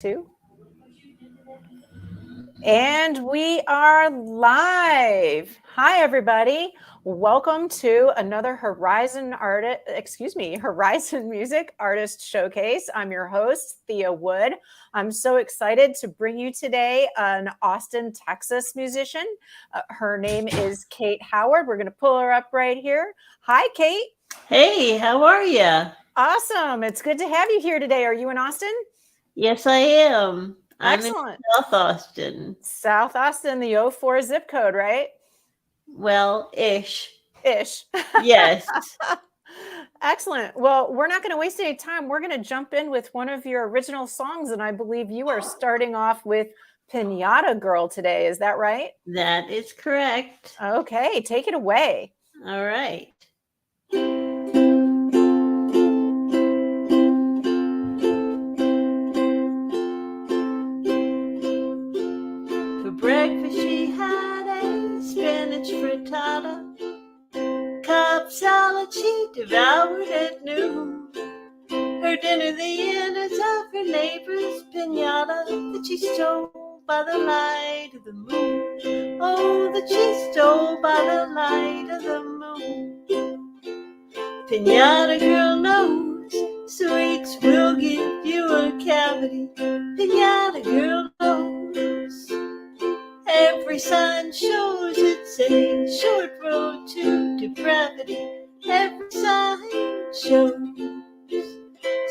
Two. And we are live. Hi, everybody. Welcome to another Herizon Music Artist Showcase. I'm your host, Thea Wood. I'm so excited to bring you today an Austin, Texas musician. Her name is Kate Howard. We're going to pull her up right here. Hi, Kate. Hey, how are you? Awesome. It's good to have you here today. Are you in Austin? Yes, I am. I'm in Excellent. South Austin. South Austin, the 04 zip code, right? Well, ish. Ish. Yes. Excellent. Well, we're not going to waste any time. We're going to jump in with one of your original songs, and I believe you are starting off with Pinata Girl today. Is that right? That is correct. Okay, take it away. All right. For breakfast, she had a spinach frittata. Cobb salad she devoured at noon. Her dinner, the innards of her neighbor's pinata that she stole by the light of the moon. Oh, that she stole by the light of the moon. Pinata girl knows sweets will give you a cavity. Pinata girl knows every sign shows it's a short road to depravity. Every sign shows.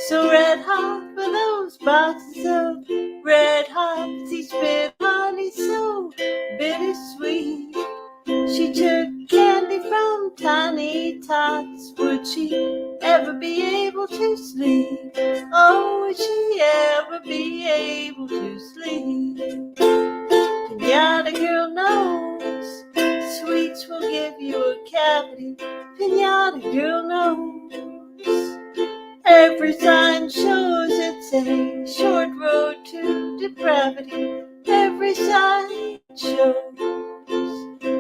So red hot were those boxes of red hot tea spit honey, so bittersweet. She took candy from tiny tots. Would she ever be able to sleep? Oh, would she ever be able to sleep? Pinata girl knows sweets will give you a cavity. Pinata girl knows every sign shows it's a short road to depravity. Every sign shows.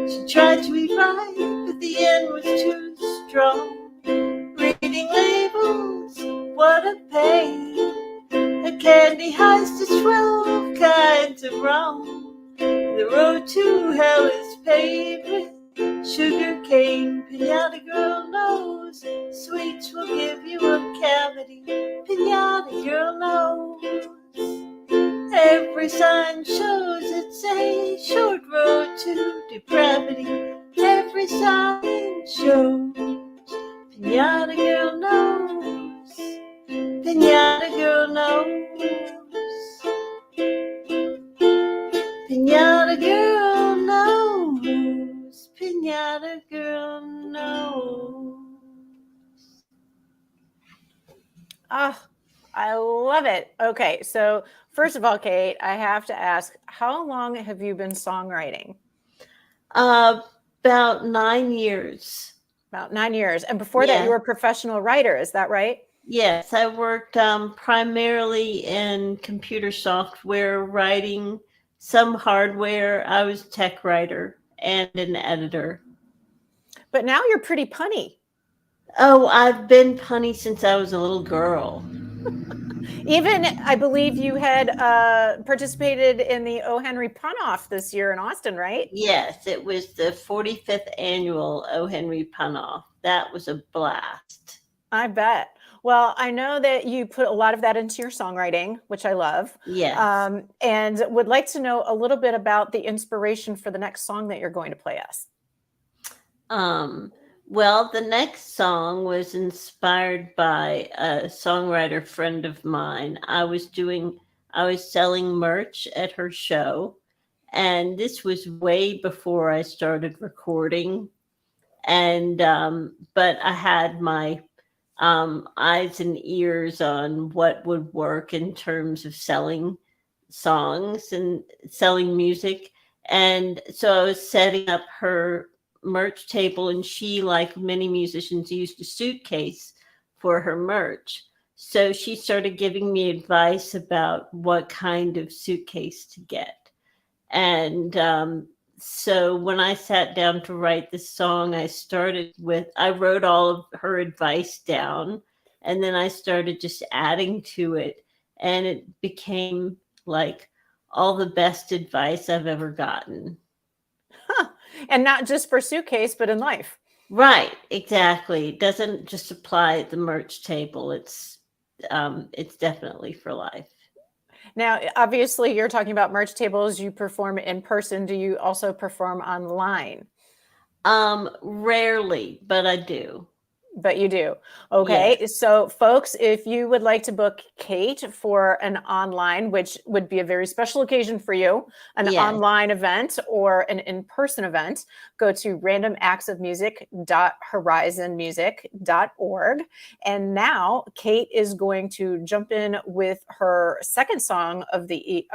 She tried to eat right, but the end was too strong. Reading labels, what a pain. A candy heist is 12 kinds of wrong. The road to hell is paved with sugar cane. Pinata girl knows sweets will give you a cavity. Pinata girl knows every sign shows it's a short road to depravity. Every sign shows. Pinata girl knows. Pinata girl knows. Pinata girl knows. Pinata girl knows. Oh, I love it. Okay, so first of all, Kate, I have to ask, how long have you been songwriting? About 9 years. About 9 years. And before that, you were a professional writer. Is that right? Yes, I worked primarily in computer software writing, some hardware. I was a tech writer and an editor. But now you're pretty punny. Oh, I've been punny since I was a little girl. Even, I believe you had participated in the O. Henry Pun-Off this year in Austin, right? Yes, it was the 45th annual O. Henry Pun-Off. That was a blast. I bet. Well, I know that you put a lot of that into your songwriting, which I love. Yes. And would like to know a little bit about the inspiration for the next song that you're going to play us. Well, the next song was inspired by a songwriter friend of mine. I was selling merch at her show, and this was way before I started recording. And but I had my eyes and ears on what would work in terms of selling songs and selling music. And so I was setting up her merch table, and she, like many musicians, used a suitcase for her merch. So she started giving me advice about what kind of suitcase to get. And so when I sat down to write the song, I wrote all of her advice down, and then I started just adding to it. and it became like all the best advice I've ever gotten. Huh. And not just for Suitcase, but in life. Right, exactly. It doesn't just apply at the merch table. It's definitely for life. Now, obviously, you're talking about merch tables. You perform in person. Do you also perform online? Rarely, but I do. But you do. Yes. Okay. So, folks, if you would like to book Kate for an online, which would be a very special occasion for you, an Yes. online event or an in person event, go to randomactsofmusic.horizonmusic.org. And now Kate is going to jump in with her second song of the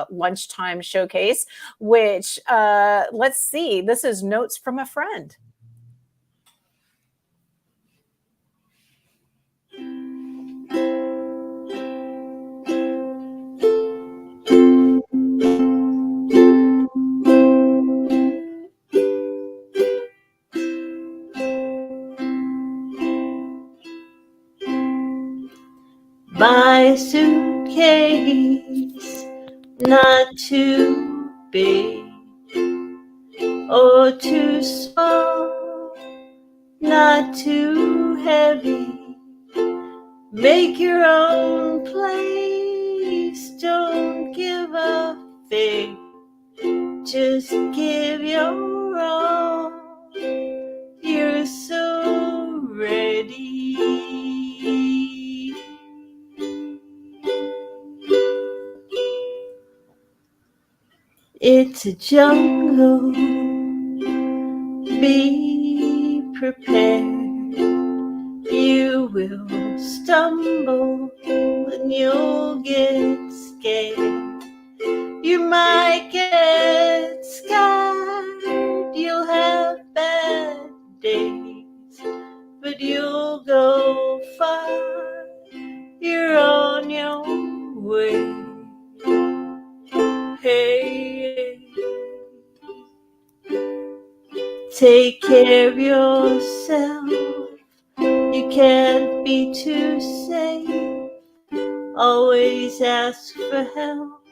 lunchtime showcase, which let's see. This is Notes from a Friend. My suitcase, not too big or too small, not too heavy. Make your own place, don't give a fig, just give your all. You're so ready. It's a jungle, be prepared. You will stumble and you'll get scared. You might get scared, you'll have bad days, but you'll go far. You're on your way. Hey, take care of yourself. You can't be too safe. Always ask for help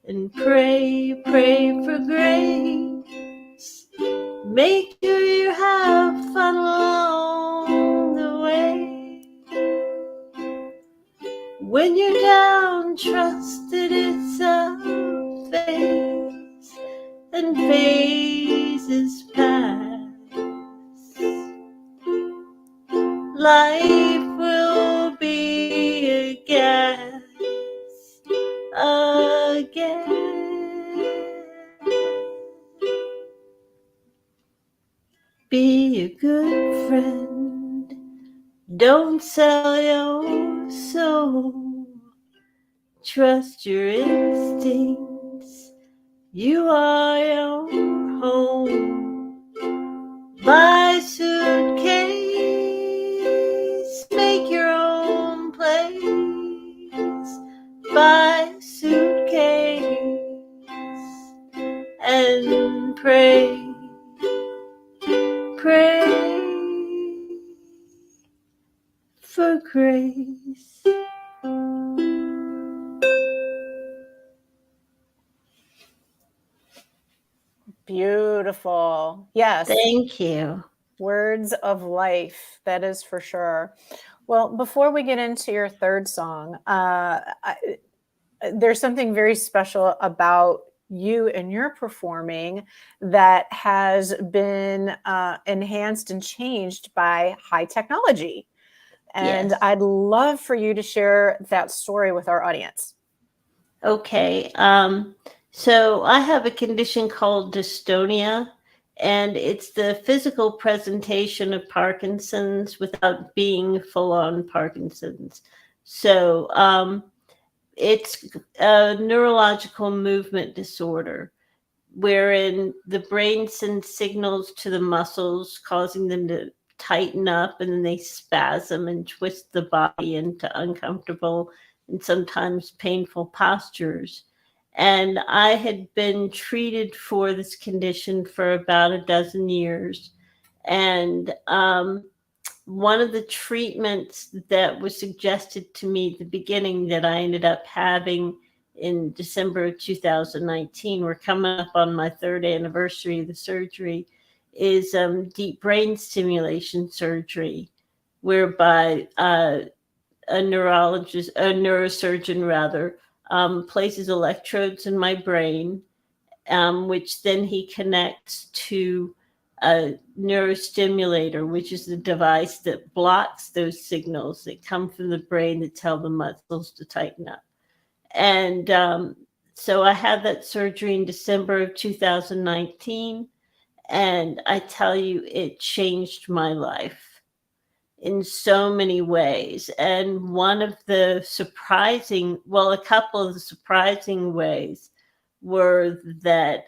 and pray for grace. Make sure you have fun along the way. When you're down, trust that it's a phase, and phases pass. Life will be a gas again. Be a good friend. Don't sell your soul. Trust your instincts. You are your home. Buy suitcase. Make your own place. Buy suitcase and pray for grace. Beautiful. Yes. Thank you. Words of life. That is for sure. Well, before we get into your third song, there's something very special about you and your performing that has been enhanced and changed by high technology. And Yes. I'd love for you to share that story with our audience. Okay. So I have a condition called dystonia, and it's the physical presentation of Parkinson's without being full-on Parkinson's. So it's a neurological movement disorder wherein the brain sends signals to the muscles, causing them to tighten up, and then they spasm and twist the body into uncomfortable and sometimes painful postures. And I had been treated for this condition for about a dozen years. And one of the treatments that was suggested to me at the beginning that I ended up having in December of 2019, we're coming up on my third anniversary of the surgery, is deep brain stimulation surgery, whereby a neurologist, a neurosurgeon rather, places electrodes in my brain, which then he connects to a neurostimulator, which is the device that blocks those signals that come from the brain that tell the muscles to tighten up. And so I had that surgery in December of 2019. And I tell you, it changed my life in so many ways. And one of the surprising, well, a couple of the surprising ways were that,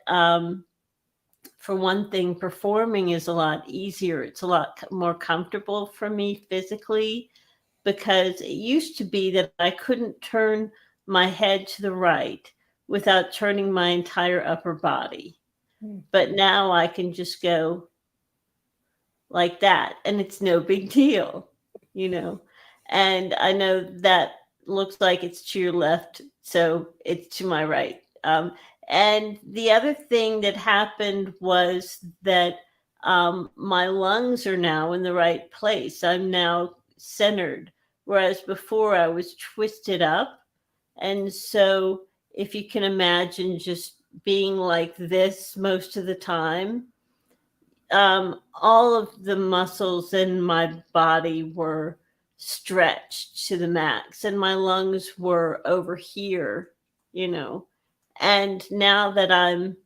for one thing, performing is a lot easier. It's a lot more comfortable for me physically, because it used to be that I couldn't turn my head to the right without turning my entire upper body. But now I can just go like that, and it's no big deal, you know. And I know that looks like it's to your left, so it's to my right. And the other thing that happened was that my lungs are now in the right place. I'm now centered, whereas before I was twisted up. And so if you can imagine just being like this most of the time, all of the muscles in my body were stretched to the max, and my lungs were over here, you know. And now that I'm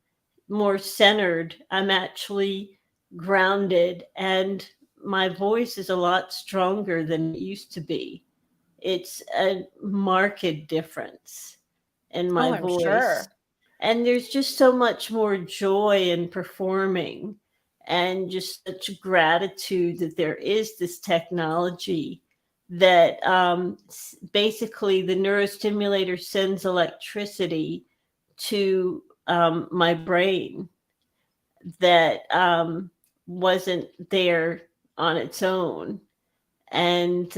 more centered, I'm actually grounded, and my voice is a lot stronger than it used to be. It's a marked difference in my Oh, I'm voice. sure. And there's just so much more joy in performing, and just such gratitude that there is this technology that basically the neurostimulator sends electricity to my brain that wasn't there on its own. And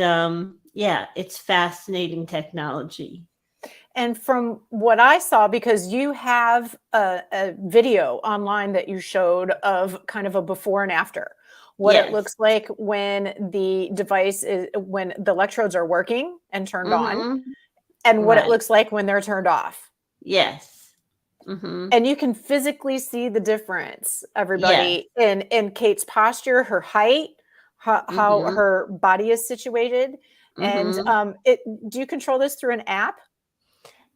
yeah, it's fascinating technology. And from what I saw, because you have a video online that you showed of kind of a before and after, what it Yes. looks like when the device is, when the electrodes are working and turned on, Mm-hmm. and what it Right. looks like when they're turned off. Yes. Mm-hmm. And you can physically see the difference, Yes. everybody, in Kate's posture, her height, how Mm-hmm. her body is situated. And Mm-hmm. do you control this through an app?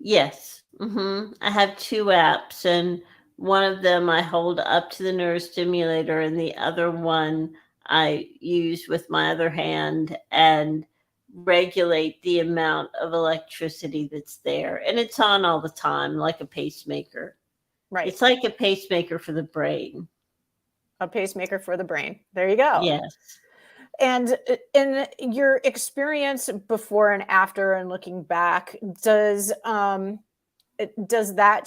Yes. Mm-hmm. I have two apps, and one of them I hold up to the neurostimulator, and the other one I use with my other hand and regulate the amount of electricity that's there. And it's on all the time, like a pacemaker. Right. It's like a pacemaker for the brain. A pacemaker for the brain. There you go. Yes. And in your experience before and after and looking back, does that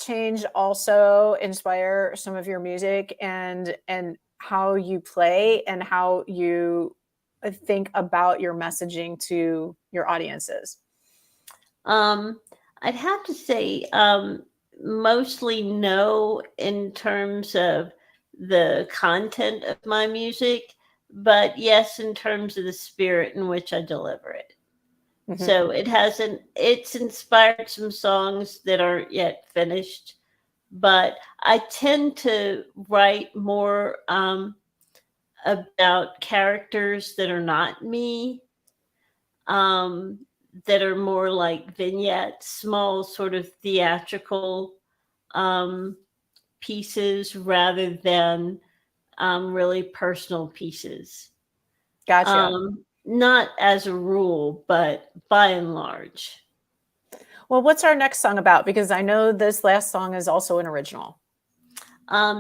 change also inspire some of your music and how you play and how you think about your messaging to your audiences? Um, I'd have to say mostly no in terms of the content of my music, but yes, in terms of the spirit in which I deliver it. Mhm. So it's inspired some songs that aren't yet finished, but I tend to write more about characters that are not me, um, that are more like vignettes, small sort of theatrical um, pieces rather than really personal pieces. Gotcha. Not as a rule, but by and large. Well, what's our next song about? Because I know this last song is also an original.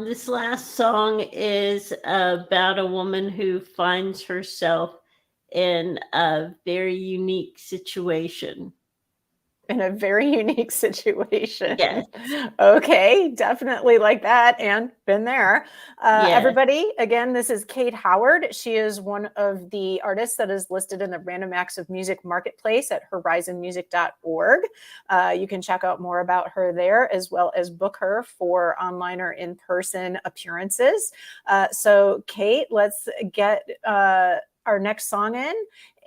This last song is about a woman who finds herself in a very unique situation. in a very unique situation. Yes. Okay, definitely like that and been there. Yes. Everybody, again, this is Kate Howard. She is one of the artists that is listed in the Random Acts of Music Marketplace at herizonmusic.org. You can check out more about her there, as well as book her for online or in-person appearances. So Kate, let's get our next song in,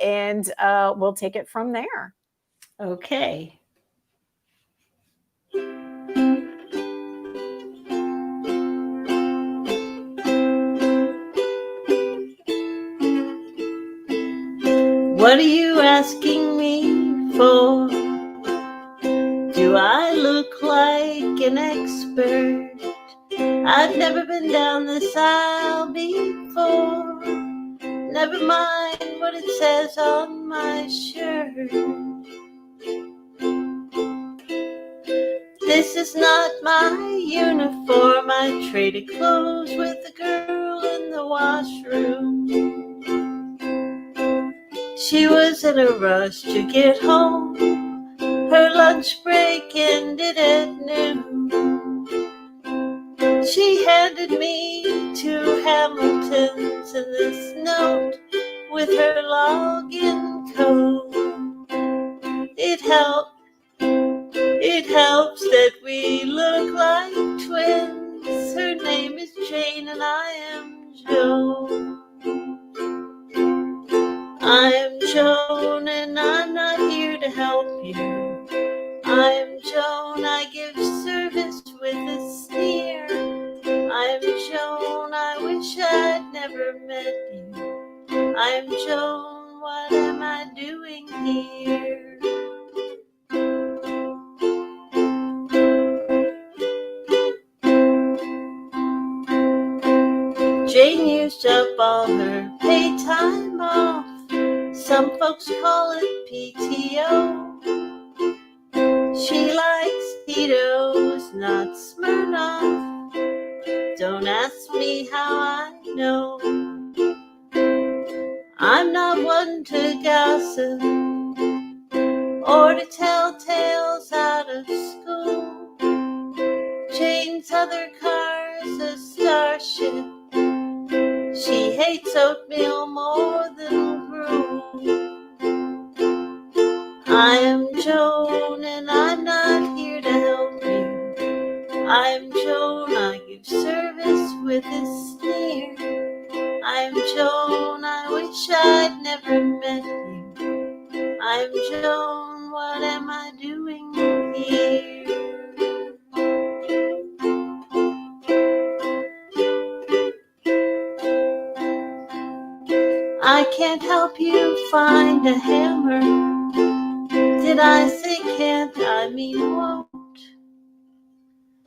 and we'll take it from there. Okay. What are you asking me for? Do I look like an expert? I've never been down this aisle before. Never mind what it says on my shirt. This is not my uniform. I traded clothes with the girl in the washroom. She was in a rush to get home. Her lunch break ended at noon. She handed me 2 Hamiltons and this note with her login code. It helps that we look like twins. Her name is Jane and I am Joan. I am Joan and I'm not here to help you. I am Joan, I give service with a sneer. I am Joan, I wish I'd never met you. I am Joan, what am I doing here? Jane used up all her paid time off. Some folks call it PTO. She likes Tito's, not Smirnoff. Don't ask me how I know. I'm not one to gossip or to tell tales out of school. Jane's other car's a starship. She hates oatmeal more than gruel. I am Joan and I'm not here to help you. I am Joan, I give service with a sneer. I am Joan, I wish I'd never met you. I am Joan, what am I doing here? I can't help you find a hammer. Did I say can't? I mean won't.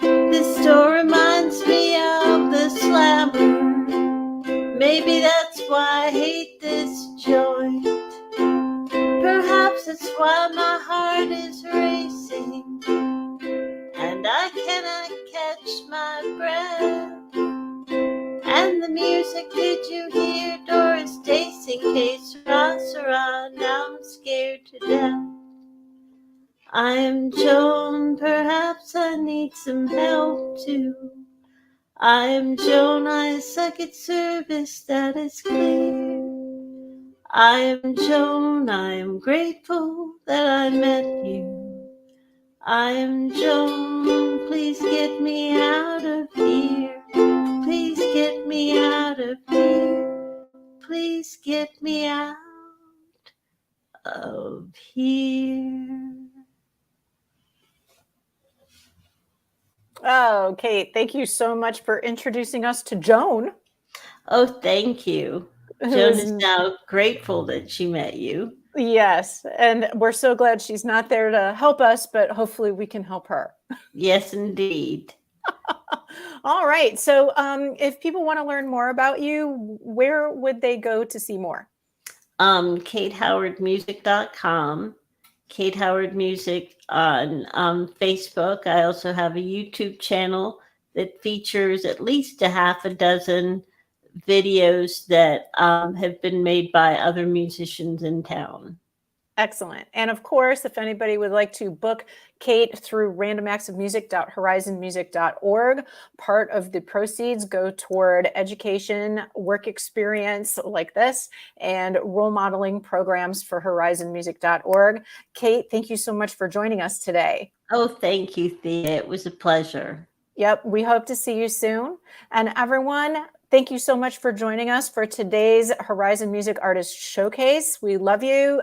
This store reminds me of the slammer. Maybe that's why I hate this joint. Perhaps it's why my heart is racing and I cannot catch my breath. And the music, did you hear Doris Day sing Que Sera Sera? Now I'm scared to death. I am Joan, perhaps I need some help too. I am Joan, I suck at service, that is clear. I am Joan, I am grateful that I met you. I am Joan, please get me out of here. Please get me out of here. Please get me out of here. Oh, Kate, thank you so much for introducing us to Joan. Oh, thank you. Joan is now grateful that she met you. Yes, and we're so glad she's not there to help us, but hopefully we can help her. Yes, indeed. All right. So if people want to learn more about you, where would they go to see more? KateHowardMusic.com. Kate Howard Music on Facebook. I also have a YouTube channel that features at least a half a dozen videos that have been made by other musicians in town. Excellent. And of course, if anybody would like to book Kate through randomactsofmusic.herizonmusic.org, part of the proceeds go toward education, work experience like this, and role modeling programs for herizonmusic.org. Kate, thank you so much for joining us today. Oh, thank you, Thea. It was a pleasure. Yep, we hope to see you soon. And everyone, thank you so much for joining us for today's Herizon Music Artist Showcase. We love you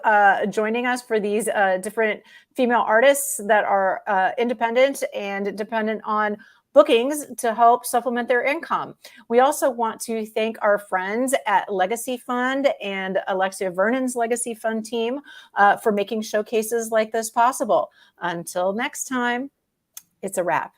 joining us for these different female artists that are independent and dependent on bookings to help supplement their income. We also want to thank our friends at Legacy Fund and Alexia Vernon's Legacy Fund team for making showcases like this possible. Until next time, it's a wrap.